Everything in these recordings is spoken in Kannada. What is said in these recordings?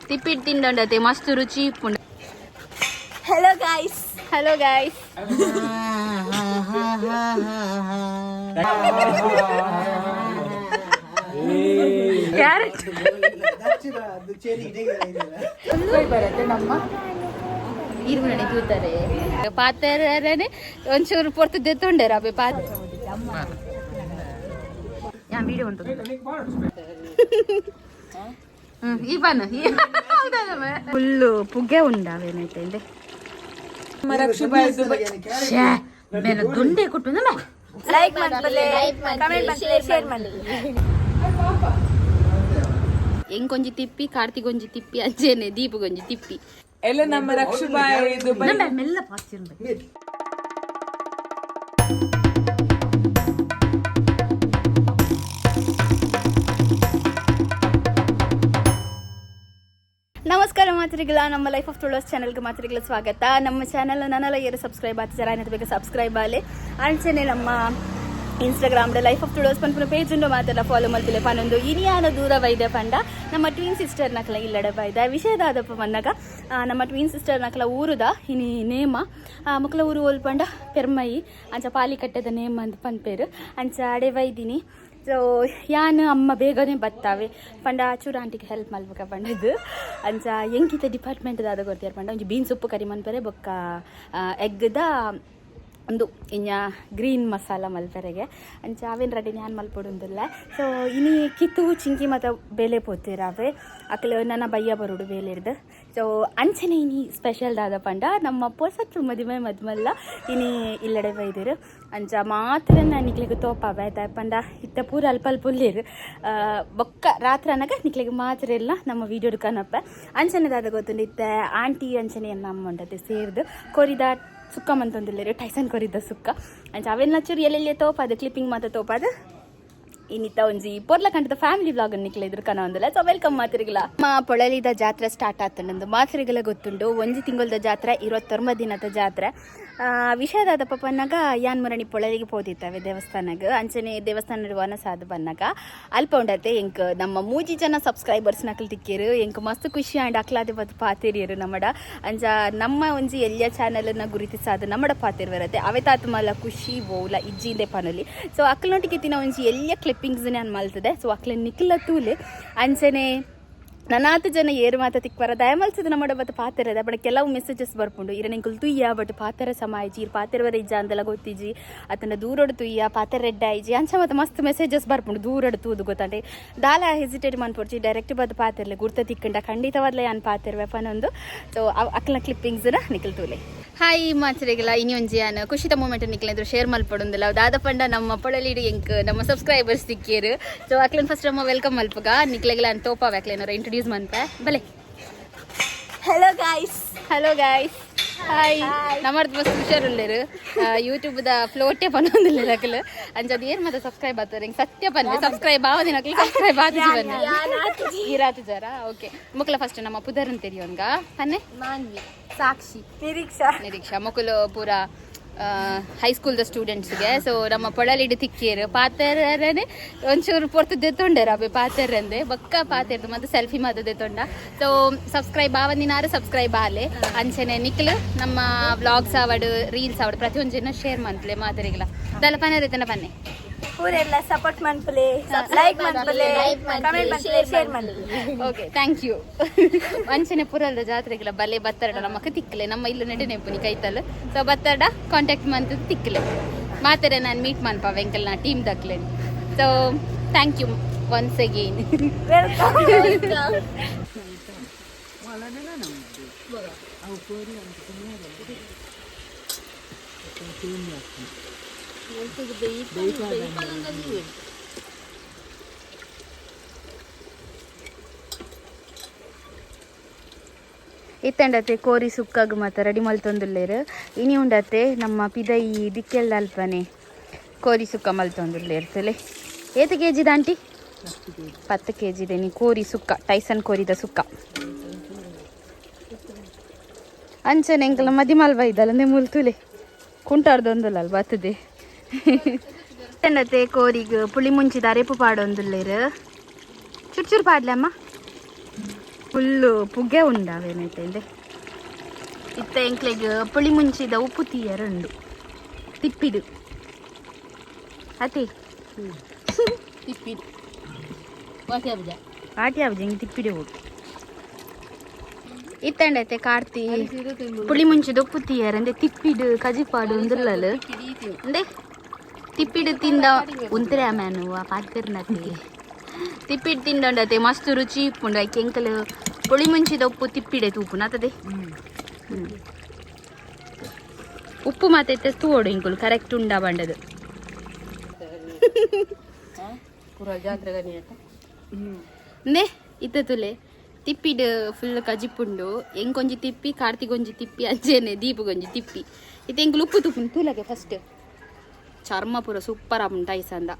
ತಿಪ್ಪಿಟ್ಟು ತಿಂಡೊಂಡತೆ ಮಸ್ತ್ ರುಚಿ ಇಪ್ಪುಂಡು. Hello guys. Hello guys. Carrot ಬರುತ್ತೆ ನಮ್ಮ ಈರುಳ್ಳಿ ತೂತಾರೆ ಪಾತ್ರನೇ ಒಂಚೂರು ಪೊರ್ತದೆ ತೊಂಡರ ಪಾತ್ರ ವಿಡಿಯೋ ಅಂತ ಇವನು ಫುಲ್ಲು ಪುಗ್ಗೆ ಉಂಡಾವೇನೈತೆ ದುಂಡೆ ಕೊಟ್ಟು Like ಮಾಡ್ಕೊಳ್ಳಿ, ಕಮೆಂಟ್ ಮಾಡ್ಕೊಳ್ಳಿ, ಶೇರ್ ಮಾಡಿ. ಎಂಗೊಂಜಿ ತಿಪ್ಪಿ ಕಾರ್ತಿಗೊಂಜಿ ತಿಪ್ಪಿ ಅಜ್ಜೇನೆ ದೀಪಗೊಂಜಿ ತಿಪ್ಪಿ ಎಲ್ಲ ನಮ್ಮ ರಕ್ಷುಬಾಯಿ ಮೆಲ್ಲ ಪಾಸ್ತಿರ್ಬೇಕು. ನಮಸ್ಕಾರ ಮಾತ್ರಿಗಳ ನಮ್ಮ ಲೈಫ್ ಆಫ್ ತುಳಸ್ ಚಾನಲ್ಗೆ ಮಾತ್ರಿಗಳ ಸ್ವಾಗತ. ನಮ್ಮ ಚಾನಲ್ ನನ್ನೆಲ್ಲ ಏರು ಸಬ್ಸ್ಕ್ರೈಬ್ ಆಗ್ತಿದ್ದಾರೆ ಅನ್ನೋದು ಬೇಕು ಸಬ್ಸ್ಕ್ರೈಬ್ ಆಗಲಿ. ಅಂಚನೆ ನಮ್ಮ ಇನ್ಸ್ಟಾಗ್ರಾಮ್ದ ಲೈಫ್ ಆಫ್ ತುಳಸ್ ಪನ್ಪುನ ಪೇಜ್ ಉಂಡು ಮಾತೆಲ್ಲ ಫಾಲೋ ಮಾಡ್ತಿಲ್ಲ ಪನ್ನೊಂದು ಇನಿಯಾನ ದೂರ ವೈದ್ಯ ಪಂಡ ನಮ್ಮ ಟ್ವೀನ್ ಸಿಸ್ಟರ್ ನಕಲ ಇಲ್ಲಡ ಬೈದ ವಿಷಯದಾದಪ್ಪ ಬಂದಾಗ ನಮ್ಮ ಟ್ವೀನ್ ಸಿಸ್ಟರ್ ನಕಲ ಊರುದ ಇನಿ ನೇಮ ಮಕ್ಕಳ ಊರು ಓಲ್ಪಂಡ ಪೆರ್ಮಯಿ ಅಂಚ ಪಾಲಿಕಟ್ಟದ ನೇಮ ಅಂತ ಪನ್ಪೇರು ಅಂಚ ಅಡೆ ವೈದಿನಿ. ಸೊ ಯಾನು ಅಮ್ಮ ಬೇಗನೆ ಬತ್ತಾವೆ ಪಂಡ ಚೂರು ಆಂಟಿಗೆ ಹೆಲ್ಪ್ ಮಾಡ್ಬೇಕ ಪಂಡದು ಅಂಚ ಎಂಕಿತ ಡಿಪಾರ್ಟ್ಮೆಂಟ್ದಾದ ಗೊತ್ತಿರ ಪಂಡ ಒಂಜಿ ಬೀನ್ಸ್ ಉಪ್ಪು ಕರಿ ಮನ್ಪರೆ ಬೊಕ್ಕ ಎಗ್ಗದ ಒಂದು ಇನ್ನ ಗ್ರೀನ್ ಮಸಾಲ ಮಲ್ಪರೆಗೆ ಅಂಚ ಅವೇನು ರೆಡಿ ನಾನು ಮಲ್ಪೊಡೊಂದಿಲ್ಲ. ಸೊ ಇನಿ ಕಿತ್ತು ಚಿಂಕಿ ಮತ್ತು ಬೇಲೆ ಪೋತಿರಾವೆ ಅಕ್ಲ ನನ್ನ ಬಯ್ಯ ಬರೋಡು ಬೇಲೆ ಇರ್ದು. ಸೊ ಅಂಚನೆ ಇನಿ ಸ್ಪೆಷಲ್ದಾದ ಪಂಡ ನಮ್ಮ ಪೊಸತ್ತು ಮದುವೆ ಮದ್ಮಲ್ಲ ಇನಿ ಇಲ್ಲಡೆ ಬೈದಿರು ಅಂಚ ಮಾತ್ರ ನಿಕ್ಲಿಗೆ ತೋಪಾವೆ ಆಯ್ತಾ ಪಂಡ ಇತ್ತ ಪೂರ ಅಲ್ಪ ಅಲ್ಪ ಉಳ್ಳೇರು ಬೊಕ್ಕ ರಾತ್ರಿ ಅನ್ನಗ ನಿಕ್ಲಿಗೆ ಮಾತ್ರ ಎಲ್ಲ ನಮ್ಮ ವೀಡಿಯೋ ಕನಪ್ಪ ಅಂಚನೆದಾದ ಗೊತ್ತುಂಡು ಇತ್ತ ಆಂಟಿ ಅಂಚನೆ ನಮ್ಮ ಉಂಡತೆ ಸೇರಿದು ಕೊರಿದ ಸುಕ್ಕ ಮಂತೊಂದಿಲ್ಲ ಟೈಸನ್ ಕೊರಿದ ಸುಕ್ಕ ಅಂಚ ಅವೆಲ್ಲ ಚೂರು ಎಲ್ಲೆಲ್ಲೇ ತೋಪಾದ ಕ್ಲಿಪ್ಪಿಂಗ್ ಮಾತ್ರ ತೋಪಾದ ಇನ್ನಿತ್ತ ಒಂಜಿ ಪೊರ್ಲ ಕಂಡದ ಫ್ಯಾಮಿಲಿ ವ್ಲಾಗ್ ನಿಕ್ಲ ಇದ್ರು ಕನ ಒಂದಿಲ್ಲ. ಸೊ ವೆಲ್ಕಮ್ ಮಾತ್ರಿಗಳ ನಮ್ಮ ಪೊಳಲಿದ ಜಾತ್ರೆ ಸ್ಟಾರ್ಟ್ ಆಗ್ತಂಡು ಮಾತ್ರಿಗಳ ಗೊತ್ತುಂಡು ಒಂಜಿ ತಿಂಗಳದ ಜಾತ್ರೆ 29 ದಿನದ ಜಾತ್ರೆ. ವಿಷಯದಾದ ಪನ್ನಾಗ ಯಾನ್ ಮರಣಿ ಪೊಳಲಿಗೆ ಪೋದಿತ್ತವೆ ದೇವಸ್ಥಾನಗ ಅಂಚನೆ ದೇವಸ್ಥಾನ ವನಸಾದ ಬನ್ನಾಗ ಅಲ್ಪ ಉಂಡತೆ ಎಂಕ್ ನಮ್ಮ 3 ಜನ ಸಬ್ಸ್ಕ್ರೈಬರ್ಸ್ ನಕಲ್ ತಿಕ್ಕೇರು ಎಂಕ್ ಮಸ್ತ್ ಖುಷಿ ಆಂಡ್ ಅಕ್ಲಾದೆ ಬದು ಪಾತಿರಿಯರು ನಮ್ಮಡ ಅಂಚ ನಮ್ಮ ಒಂಜಿ ಎಲ್ಲಿಯ ಚಾನಲ್ನ ಗುರುತಿಸಾದ ನಮ್ಮಡ ಪಾತಿರ್ ಬರತ್ತೆ ಅವೇ ತಾತ ಮಲ್ಲ ಖುಷಿ ಓಲ ಇಜ್ಜಿಂದೆ ಪನಲಿ. ಸೊ ಅಕ್ಲೊಟ್ಟಿಗೆ ತಿನ್ನ ಒಂಜಿ ಎಲ್ಲಿಯ ಕ್ಲಿಪ್ಪಿಂಗ್ಸ್ ನಾನು ಮಲ್ತದೆ. ಸೊ ಅಕ್ಲ ನಿಕ್ಲ ತೂಲೆ ಅಂಚನೆ ನನಾತು ಜನ ಏರು ಮಾತ ತಿಕ್ಬರ ದಯಮಲ್ಸದ ನಮ್ಮಡ ಬತ್ತು ಪಾತಿರದ ಬಟ್ ಕೆಲವು ಮೆಸೇಜಸ್ ಬರ್ಪುಂಡು ಇರ ನಿಂಕುಲ್ ತುಯ್ಯ ಬಟ್ ಪಾತರ ಸಮಾಯಿಜಿ ಪಾತಿರವರ ಇಜ್ಜ ಅಂದೆಲ್ಲ ಗೊತ್ತಿಜಿ ಅತನ ದೂರಡು ತುಯ್ಯ ಪಾತರ ರೆಡ್ ಆಯ್ಜಿ ಅಂಚ ಮತ್ತೆ ಮಸ್ತ್ ಮೆಸೇಜಸ್ ಬರ್ಪುಂಡು ದೂರಡು ತೂದು ಗೊತ್ತಂಡೆ ದಾಲ ಹೆಸಿಟೇಟ್ ಮನ್ಪೊಡ್ಚಿ ಡೈರೆಕ್ಟ್ ಬದ್ದು ಪಾತಿರ್ಲೆ ಗುರ್ತ ತಿಕ್ಕಂಡ ಖಂಡಿತವಾದ್ಲೆ ಯಾನ್ ಪಾತಿರ್ವೆ ಪನೊಂದು. ಸೊ ಅಕ್ಲ ಕ್ಲಿಪ್ಪಿಂಗ್ಸ್ನ ನಿಖಲ್ ತೂಲೆ ಹಾಯ್ ಮಾಚರಿಗೆಲ್ಲ ಇನಿ ಒಂಜಿ ಯಾನು ಖುಷಿದ ಮೂಮೆಂಟ್ ನಿಕ್ಲೆಂದ್ರು ಶೇರ್ ಮಲ್ಪಡೊಂದಿಲ್ಲ ದಾದ ಪಂಡ ನಮ್ಮ ಪೊಳಲಿಡಿ ಎಂಕ್ ನಮ್ಮ ಸಬ್ಸ್ಕ್ರೈಬರ್ಸ್ ತಿಕ್ಕೇರು. ಸೊ ಅಕ್ಲನ್ ಫಸ್ಟ್ ಅಮ್ಮ ವೆಲ್ಕಮ್ ಮಲ್ಪಗ ನಿಕ್ಲೆಗೆಲ್ಲ ಅನ್ ತೋಪಾವೆ ಅಕ್ಲೇನಾರ ಇಂಟ್ರೊಡ್ಯೂಸ್ ಮನ್ಪೆ ಬಲೆ. Hello guys. Hello guys hi ನಮ್ಮದು ಬಸ್ ಹುಷಾರುಳ್ಳೇರು ಯೂಟ್ಯೂಬ್ದ ಫ್ಲೋಟೇ ಪನ್ನೊಂದಿಲ್ಲ ಅಕ್ಲು ಅಂಚದು ಏರ್ ಮತ್ತೆ ಸಬ್ಸ್ಕ್ರೈಬ್ ಆಗ್ತಾರೆ ಹಿಂಗೆ ಸತ್ಯ ಪನ್ನೆ ಸಬ್ಸ್ಕ್ರೈಬ್ ಆವದಿನ ಅಕ್ಲು ಸಬ್ಸ್ಕ್ರೈಬ್ ಆದಿಜಿ ಬನ್ನಿ ಈ ರಾತ್ರಿ ಜರ ಓಕೆ ಮುಕ್ಲ ಫಸ್ಟ್ ನಮ್ಮ ಪುದರನ್ ತೆರಿಯೋನ್ಗ ಪನ್ನೆ ಮಾನ್ವಿ, ಸಾಕ್ಷಿ, ನಿರೀಕ್ಷಾ ಮುಕುಲು ಪೂರ ಹೈಸ್ಕೂಲ್ದ ಸ್ಟೂಡೆಂಟ್ಸ್ಗೆ. ಸೊ ನಮ್ಮ ಪೊಳಲಿಡು ತಿಕ್ಕೇರು ಪಾತೆರನೇ ಒಂಚೂರು ಪೊರ್ತದೆ ತೊಂಡರ ಅವೆ ಪಾತೆರಂದೆ ಬೊಕ್ಕ ಪಾತೆರ್ದು ಮತ್ತು ಸೆಲ್ಫಿ ಮಾತದೆ ತೊಂಡ. ಸೊ ಸಬ್ಸ್ಕ್ರೈಬ್ ಆವದಿನಾರು ಸಬ್ಸ್ಕ್ರೈಬ್ ಆಲೆ ಅಂಚನೆ ನಿಕ್ಲು ನಮ್ಮ ವ್ಲಾಗ್ಸ್ ಆವಡು ರೀಲ್ಸ್ ಆವಡು ಪ್ರತಿಯೊಂದು ಜನ ಶೇರ್ ಮಂತ್ಲೆ ಮಾತರಿಗಳ ದಲ ಪನ್ನೆ ರೀತಿನ ಪನ್ನೆ ಪೂರೆಲ್ಲ ಸಪೋರ್ಟ್ ಮಾಡ್ಕೊಳ್ಳಿ, ಲೈಕ್ ಮಾಡ್ಕೊಳ್ಳಿ, ಕಮೆಂಟ್ ಮಾಡ್ಕೊಳ್ಳಿ, ಶೇರ್ ಮಾಡ್ಕೊಳ್ಳಿ. Okay thank you. ಅಂಚನೆ ಪುರಲ್ದ ಜಾತ್ರೆಗಳ ಬಲೆ ಬತ್ತರಡ ನಮ್ಮಕ್ಕೆ ತಿಕ್ಕಲೆ ನಮ್ಮ ಇಲ್ಲು ನಡೆ ನೆಪ್ಪುನಿ ಕೈತಲ್. ಸೊ ಬತ್ತಡ ಕಾಂಟ್ಯಾಕ್ಟ್ ಮಂತ್ ತಿಕ್ಕಲೆ ಮಾತಾರೆ ನಾನು ಮೀಟ್ ಮನ್ಪ ವೆಂಕಲ್ ನಾ ಟೀಮ್ ದಕ್ಲೆ. So thank you once again. Welcome. ಇತ್ತಂಡತೆ ಕೋರಿ ಸುಕ್ಕಾಗ ಮತ್ತು ರೆಡಿ ಮಲ್ತೊಂದುಲ್ಲೇರು ಇನಿ ಉಂಡತೆ ನಮ್ಮ ಪಿದೈ ದಿಕ್ಕೆಲ್ಲ ಅಲ್ಪನೆ ಕೋರಿ ಸುಕ್ಕ ಮಲ್ತೊಂದುಲ್ಲೇರು ತಲೆ ಏತು ಕೆ ಜಿದ ಆಂಟಿ 10 kg ನೀ ಕೋರಿ ಸುಕ್ಕ ಟೈಸನ್ ಕೋರಿದ ಸುಕ್ಕ ಅಂಚನೆ ಎಂಕಲ ಮದಿ ಮಲ್ವ ಇದ್ದಲ್ಲ ಮುಲ್ತುಲೆ ಕುಂಟಾಡ್ದೊಂದುಲ್ಲ ಅಲ್ವ ಬತ್ತದೆ ಕೋರಿಗೆ ಪುಳಿ ಮುಂಚಿದ ಅರೆಪು ಪಾಡೊಂದುಲ್ಲೇರು ಚುರ್ಚುರು ಪಾಡ್ಲಮ್ಮ ಫುಲ್ಲು ಪುಗೆ ಉಂಡಾವೇನೈತೆ ಇತ್ತ ಎಂಕ್ಲೆಗ್ ಪುಳಿ ಮುಂಚಿದ ಉಪ್ಪು ತೀಯರುಂಡು ತಿಪ್ಪಿಡು ಅತಿ ತಿಪ್ಪಿಡು ವಾಟಿ ಆಬಜ ಹಿಂಗೆ ತಿಪ್ಪಿಡು ಹೋಗಿ ಇತ್ತಂಡೈತೆ ಕಾರ್ತಿ ಪುಳಿ ಮುಂಚಿದ ಉಪ್ಪು ತೀಯರಂದೆ ತಿಪ್ಪಿಡು ಕಜಿಪಾಡು ಉಂದುರ್ಲಲು ಅಂದೆ ತಿಪ್ಪಿಡು ತಿಂದ ಉಂತ್ರೆ ಮ್ಯಾನು ಆ ಪಾತಿರ್ನತಿ ತಿಪ್ಪಿಡು ತಿಂಡಂಡತೆ ಮಸ್ತ್ ರುಚಿ ಇಪ್ಪುಂಡು ಐಕೆ ಎಂಕಲು ಪುಳಿ ಮುಂಚಿದ ಉಪ್ಪು ತಿಪ್ಪಿಡೆ ತೂಪುನ ಆತದೆ ಉಪ್ಪು ಮಾತೈತೆ ತೂಡು ಇಂಕುಲು ಕರೆಕ್ಟ್ ಉಂಡ ಬಂಡದು ನೇ ಇತ್ತ ತುಲೆ ತಿಪ್ಪಿಡು ಫುಲ್ ಕಜಿಪ್ಪುಂಡು ಎಂಕೊಂಜಿ ತಿಪ್ಪಿ ಕಾರ್ತಿಗೊಂಜಿ ತಿಪ್ಪಿ ಅಜ್ಜೇನೆ ದೀಪಗೊಂಜಿ ತಿಪ್ಪಿ ಇತ್ತ ಎಂಕುಲು ಉಪ್ಪು ತುಪ್ಪುಂಡು ತೂಲಗೆ ಫಸ್ಟ್ ಚರ್ಮ ಪೂರ ಸೂಪರ್ ಆಪುಂಡು ಟೈಸಂದ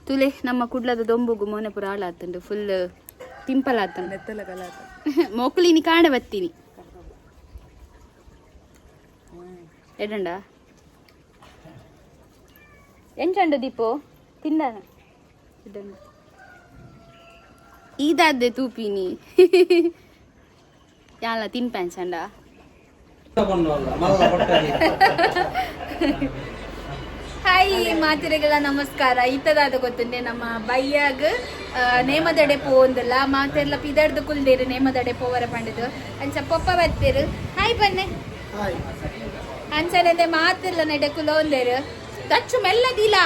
ತುಲೆ ನಮ್ಮ ಕುಡ್ಲದ ದೊಂಬುಗು ಮೋನೆ ಪುರ ಹಾಳಾತುಂಡು ಫುಲ್ ಪಿಂಪಲ್ ಆತುಂಡು ಮೊಕ್ಲಿನಿ ಕಾಂಡ ಬತ್ತೀನಿ ಎಡಂಡ ಎಂಚಂಡು ದೀಪು ತಿಂದ ಇದಾದ್ದೆ ತೂಪಿನಿ ಯಾಲ ತಿನ್ಪ್ಯಾನ್ಸಂಡ ಹಾಯ್ ಮಾತಿರೆಗಳ ನಮಸ್ಕಾರ ಇತ್ತದಾದ ಗೊತ್ತುಂಡೆ ನಮ್ಮ ಬಯ್ಯಾಗ ನೇಮದಡೆ ಪೋಂದಿಲ್ಲ ಮಾತೆಲ್ಲ ಪಿದಡ್ದು ಕುಲ್ದೇರು ನೇಮದಡೆ ಪೋವರ ಪಂಡದು ಅಂಚ ಪೊಪ್ಪ ಬತ್ತೇರು ಹಾಯ್ ಬನ್ನೆ ಅಂಚನೆ ಮಾತೆಲ್ಲ ನೆಡೆ ಕುಲೋಂದೇರು ದಚ್ಚು ಮೆಲ್ಲದಿಲ್ಲ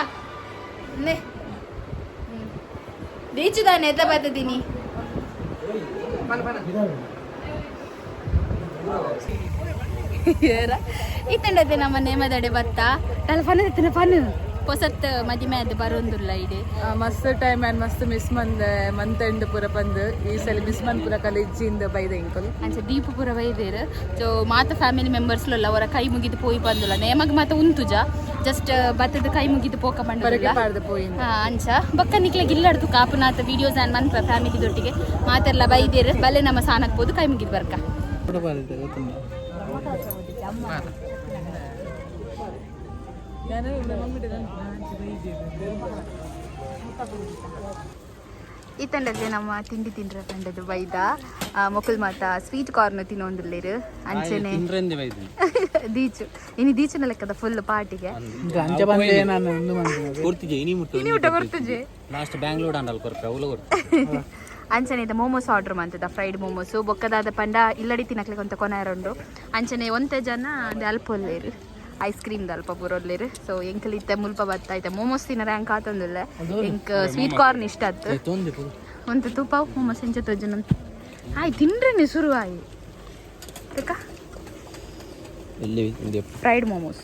ದೀಚುದಾನೆ ಎತ್ತ ಬತ್ತದೀನಿ ಇತ್ತಂಡತೆ ನಮ್ಮ ನೇಮದಡೆ ಬತ್ತ ತಲೆ ಫನ್ ಫನ್ ಹೊಸತ್ ಮದಿಮೆ ಅದು ಬರೋಂದಿಲ್ಲ ಇದೆ ಮಸ್ತ್ ಟೈಮ್ ಆ್ಯಂಡ್ ಮಸ್ತ್ ಮಿಸ್ ಮಂತ್ ಎಂಡ್ ಪೂರ ಬಂದು ಈ ಸಲ ಮಿಸ್ ಮಂತ್ ಪೂರ ಕಲೇಜಿಂದ ಬೈದೆ ಇಂಕಲ್ ಅಂಚ ದೀಪ ಪೂರ ಬೈದೇರು ಸೊ ಮಾತ ಫ್ಯಾಮಿಲಿ ಮೆಂಬರ್ಸ್ಲೆಲ್ಲ ಅವರ ಕೈ ಮುಗಿದು ಪೋಯಿ ಬಂದಿಲ್ಲ ನೇಮಗ್ ಮಾತ ಉಂತುಜ ಜಸ್ಟ್ ಬತ್ತದ ಕೈ ಮುಗಿದು ಪೋಕ ಬಂದ ಪೋಯಿ ಅಂಚ ಬೊಕ್ಕ ನಿಕ್ಲೆಗ್ ಇಲ್ಲಡ್ತು ಕಾಪುನಾಥ ವಿಡಿಯೋಸ್ ಆ್ಯಂಡ್ ಮನ್ ಫ್ಯಾಮಿಲಿ ದೊಟ್ಟಿಗೆ ಮಾತೆಲ್ಲ ಬೈದೇರು ಬಲ್ಲೆ ನಮ್ಮ ಸಾನಕ್ ಬೋದು ಕೈ ಮುಗಿದು ಬರ್ಕ ಇತ್ತಂಡದೆ ನಮ್ಮ ತಿಂಡಿ ತಿಂಡ್ರ ಕಂಡದು ಬೈದ ಮೊಕಲ್ ಮಾತ ಸ್ವೀಟ್ ಕಾರ್ನ್ ತಿನ್ನೊಂದಿಲ್ಲೇರು ಅಂಚೆನೆ ದೀಚು ಇನ್ನು ದೀಚುನ ಲೆಕ್ಕದ ಫುಲ್ ಪಾರ್ಟಿಗೆ ಅಂಚನೆ ಇದು ಮೋಮೋಸ್ ಆರ್ಡರ್ ಮಾಡ್ತದ ಫ್ರೈಡ್ ಮೋಮೋಸು ಬೊಕ್ಕದಾದ ಪಂಡ ಇಲ್ಲಡಿ ತಿನ್ನಕ್ಲಿಕ್ಕೆ ಅಂತ ಕೊನೆಯರುಂಡು ಅಂಚನೆ ಒಂತೆ ಜನ ಅದು ಅಲ್ಪ ಒಲ್ಲೇರು ಐಸ್ ಕ್ರೀಮ್ದು ಅಲ್ಪ ಪೂರೊಲ್ಲೇರು ಸೊ ಎಂಕಲ್ ಇತ್ತೆ ಮುಲ್ಪ ಬತ್ತಾಯ್ತೆ ಮೋಮೋಸ್ ತಿನ್ನರ ಹೆಂಗೆ ಕಾತೊಂದಿಲ್ಲ ಎಂಕ್ ಸ್ವೀಟ್ ಕಾರ್ನ್ ಇಷ್ಟ ಆಯ್ತು ಒಂದು ತುಪ್ಪ ಮೋಮೋಸ್ ಎಂಚ ತೊಜ್ಜನ ಆಯ್ ತಿನ್ರೇನೆ ಶುರು ಆಯ್ ಫ್ರೈಡ್ ಮೋಮೋಸ್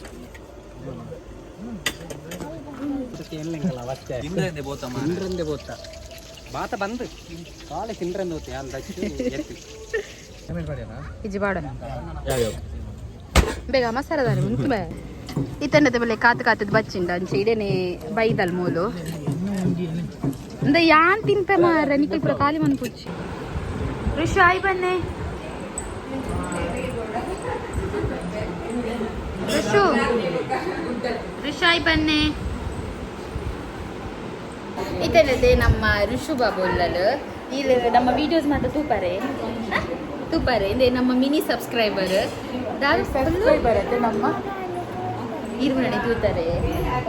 ಬಾತ ಬಂದು ಕಾಲೆ ತಿಂಡ್ರಂದು ಇಜ್ಜಿ ಬಾಡ ಬೇಗ ಮಸಾಲದಾರೆ ಉಂಟು ಬೇ ಇತ್ತಂಡದ ಬೆಲೆ ಕಾತದ ಬಚ್ಚಿಂಡ ಅಂಚೆ ಇಡೇನೆ ಬೈದಲ್ ಮೂಲು ಅಂದ ಯಾನ್ ತಿನ್ಪೆ ಮಾರ ನಿಖಿಲ್ ಪುರ ಖಾಲಿ ಮನ್ ಪುಚ್ಚಿ ಋಷು ಆಯ್ ಬನ್ನೆ ಋಷು ಆಯ್ ಬನ್ನೆ ಇತ್ತಲ್ಲದೆ ನಮ್ಮ ಋಷು ಬಾಬು ಉಳ್ಳಲು ಇಲ್ಲಿ ನಮ್ಮ ವಿಡಿಯೋಸ್ ಮಾತ್ರ ತೂಪಾರೆ ಇದೆ ನಮ್ಮ ಮಿನಿ ಸಬ್ಸ್ಕ್ರೈಬರ್ ನಮ್ಮ ಇರುವಣೆ ತೂತಾರೆ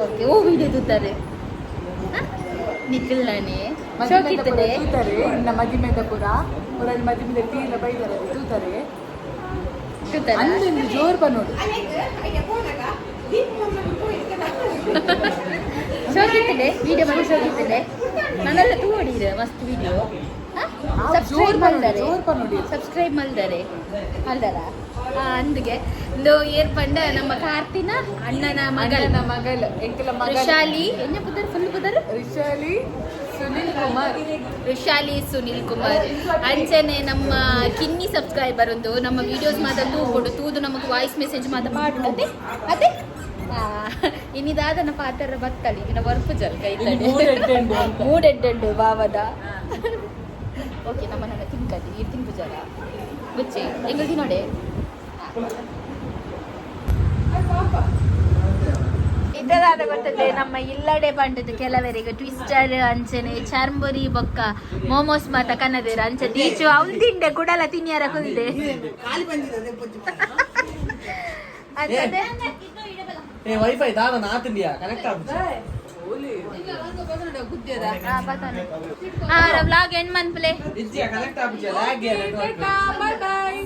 ಓಕೆ ಓ ವಿಡಿಯೋ ತೂತಾರೆ ನಿಖಿಲ್ಲಾನೆ ಶೋಕಿತ್ತದೆ ಮದಿಮೆದ ಪುರ ಮದಿಮೆದ ತೀರ ಬೈದರೆ ತೂತಾರೆ ತೂತಾರೆ ಜೋರ್ ಬಂದೋಡು ಶೋಕಿತ್ತದೆ ವಿಡಿಯೋ ಮಾಡಿ ಶೋಕಿತ್ತದೆ ನನ್ನೆಲ್ಲ ತೂಡಿರ ಮಸ್ತ್ ವಿಡಿಯೋ ಸಬ್ಸ್ಕ್ರೈಬ್ ಮಲ್ದಾರೆ ಅಲ್ದಾರ ಅಂದಿಗೆ ಇಂದು ಏರ್ಪಂಡ ನಮ್ಮ ಕಾರ್ತಿನ ಅಣ್ಣನ ಮಗಳ ಋಷಾಲಿ ಎನ್ನ ಪುದರ್ ಫುಲ್ ಪುದರ್ ಋಷಾಲಿ ಸುನಿಲ್ ಕುಮಾರ್ ಅಂಚನೆ ನಮ್ಮ ಕಿನ್ನಿ ಸಬ್ಸ್ಕ್ರೈಬರ್ ಒಂದು ನಮ್ಮ ವಿಡಿಯೋಸ್ ಮಾತ್ರ ತೂಕೊಡು ತೂದು ನಮಗೆ ವಾಯ್ಸ್ ಮೆಸೇಜ್ ಮಾತ್ರ ಮಾಡ್ತದೆ ಅದೇ ಇನ್ನಿದಾದ ಪಾತ್ರ ಬತ್ತಳಿ ಇನ್ನ ವರ್ಕು ಜಲ್ಕ ಮೂಡೆಡ್ಡು ಬಾವದ ಓಕೆ ನಮ್ಮ ನನ್ನ ತಿನ್ಕದಿ ಈ ತಿನ್ಪು ಜಲ ಬುಚ್ಚಿ ಹೆಂಗದಿ ನೋಡಿ ಇಟ್ಟದಾದ ಗೊತ್ತದೆ ನಮ್ಮ ಇಲ್ಲಡೆ ಪಂಡದು ಕೆಲವರಿಗೆ ಟ್ವಿಸ್ಟರ್ ಅಂಚನೆ ಚರ್ಮುರಿ ಬೊಕ್ಕ ಮೋಮೋಸ್ ಮಾತ ಕನ್ನದೇರ ಅಂಚೆ ದೀಚು ಅವ್ನು ತಿಂಡೆ ಕುಡಲ ತಿನ್ಯಾರ ಕುಂದೆ ಅಂತದೆ ವೈಫೈ ದಾದ ನಾತಿಂಡಿಯಾ ಕನೆಕ್ಟ್ ವ್ಲಾಗ್ ಎಂಡ್ ಮನ್ಪಲೆ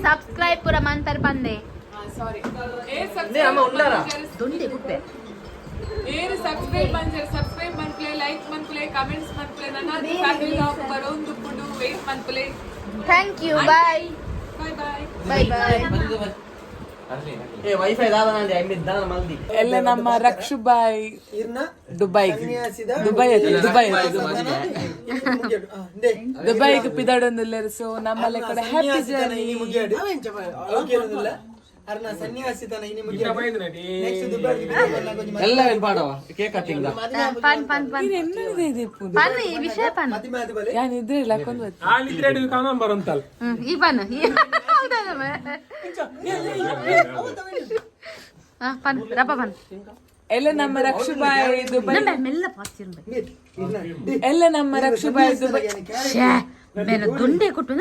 ಸಬ್ಸ್ಕ್ರೈಬ್ ಪೂರ ಮಂತರ್ ಬಂದೆ ದುಂಡಿ ಗುಪ್ಪೆ ಸಬ್ಸ್ಕ್ರೈಬ್ ಮನ್ಪ್ಲೆ ಲೈಕ್ ಮನ್ಪ್ಲೆ ಕಮೆಂಟ್ಸ್ ಮನ್ಪ್ಲೆ ನನ್ನ ಫ್ಯಾಮಿಲಿ ಲಾಗ್ ಬರೋಂದು ಪುಡು ವೇಟ್ ಮನ್ಪ್ಲೆ thank you bye bye bye wifi ದಾದ ನಂದಿ ಐಮಿದ್ದ ಮಲ್ದಿ ಎಲ್ಲ ನಮ್ಮ ರಕ್ಷುಬಾಯ್ ದುಬೈಗೆ ಪಿದಾಡೊಂದಿಲ್ಲ ಸೊ ನಮ್ಮಲ್ಲಿ ಕಡೆ ಹ್ಯಾಪಿ ಜರ್ನಿ ಎಲ್ಲ ಪಾಡವ ಕೇಕ್ ಕಟ್ಟಿಂಗ್ ಪನ್ ಪನ್ ಪನ್ ಪನ್ ಈ ವಿಷಯ ಪನ್ ಯಾನ್ ಇದ್ರೆ ಲಕ್ಕೊಂದು ಈ ಪನ್ ಪನ್ ರಪ್ಪ ಪನ್ ಎಲ್ಲ ನಮ್ಮ ರಕ್ಷುಬಾಯ್ ದುಬೈ ಮೆಲ್ಲ ಪಾಸ್ತಿರ್ಬೇಕು ಎಲ್ಲ ನಮ್ಮ ರಕ್ಷುಬಾಯ್ ದುಬೈ ದುಂಡೆ ಕೊಟ್ಟು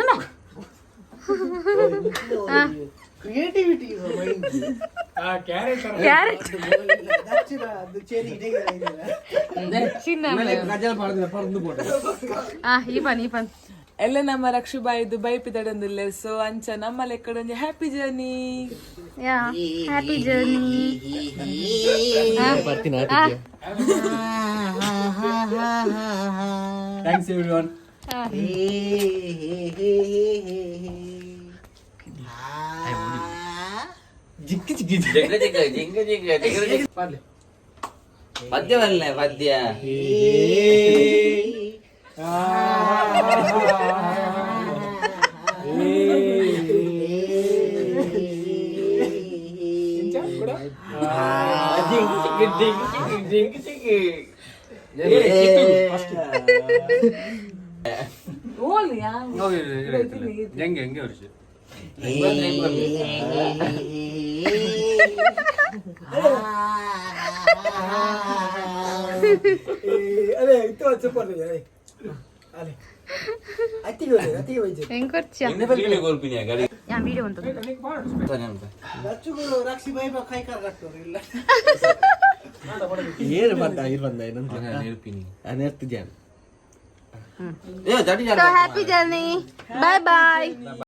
ಕ್ರಿಯೇಟಿವಿಟಿ ಕ್ಯಾರೆಟ್ ಈ ಪನ್ ಈ ಪನ್ ಎಲ್ಲ ನಮ್ಮ ರಕ್ಷುಬಾಯಿ ದುಬೈ ಪಿದಾಡೊಂದಿಲ್ಲ ಸೊ ಅಂಚ ನಮ್ಮ ಲೆಕ್ಕಡೊಂದು happy journey happy journey thanks everyone ಪದ್ಯವಲ್ಲೇ ಪದ್ಯ ಹೆಂಗ್ ಕೊಡ್ತೀಯ ಯಾ ವಿಡಿಯೋ ಅಂತ ಏನು ಬಂದ ನೆರ್ತಿದ್ಯಾನ ಹ್ಯಾಪಿ ಜರ್ನಿ ಬಾಯ್ ಬಾಯ್